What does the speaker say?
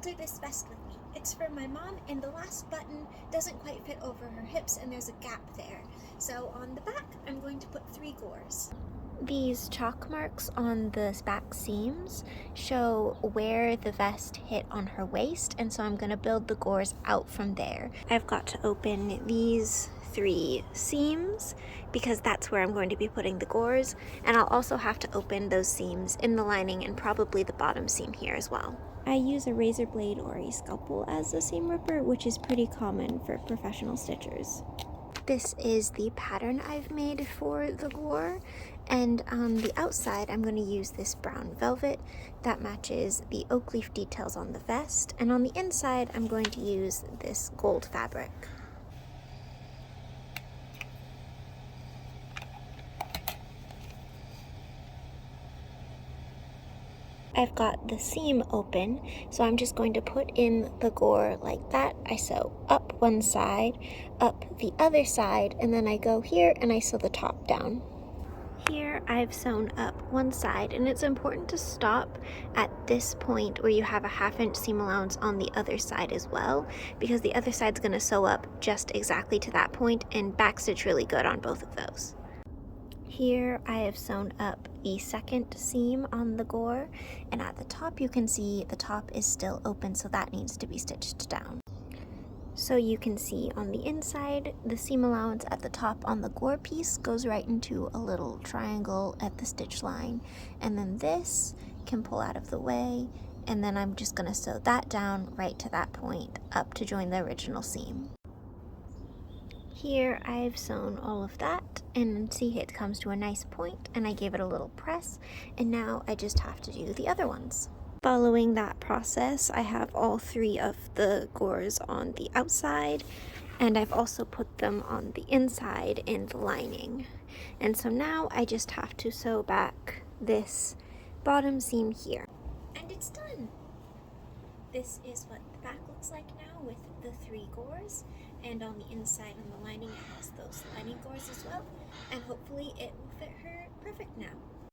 alter this vest with me. It's for my mom, and the last button doesn't quite fit over her hips, and there's a gap there. So on the back, I'm going to put 3 gores. These chalk marks on the back seams show where the vest hit on her waist, and so I'm going to build the gores out from there. I've got to open these 3 seams because that's where I'm going to be putting the gores, and I'll also have to open those seams in the lining and probably the bottom seam here as well. I use a razor blade or a scalpel as a seam ripper, which is pretty common for professional stitchers. This is the pattern I've made for the gore, and on the outside I'm going to use this brown velvet that matches the oak leaf details on the vest, and on the inside I'm going to use this gold fabric. I've got the seam open, so I'm just going to put in the gore like that. I sew up one side, up the other side, and then I go here and I sew the top down. Here I've sewn up one side, and it's important to stop at this point where you have a 1/2 inch seam allowance on the other side as well, because the other side's going to sew up just exactly to that point and backstitch really good on both of those. Here I have sewn up the second seam on the gore, and at the top you can see the top is still open, so that needs to be stitched down. So you can see on the inside, the seam allowance at the top on the gore piece goes right into a little triangle at the stitch line, and then this can pull out of the way, and then I'm just going to sew that down right to that point up to join the original seam. Here I've sewn all of that, and see it comes to a nice point, and I gave it a little press, and now I just have to do the other ones. Following that process, I have all 3 of the gores on the outside, and I've also put them on the inside in the lining. And so now I just have to sew back this bottom seam here. And it's done! This is what the back looks like now with the 3 gores, and on the inside on the lining it has those lining gores as well, and hopefully it will fit her perfect now.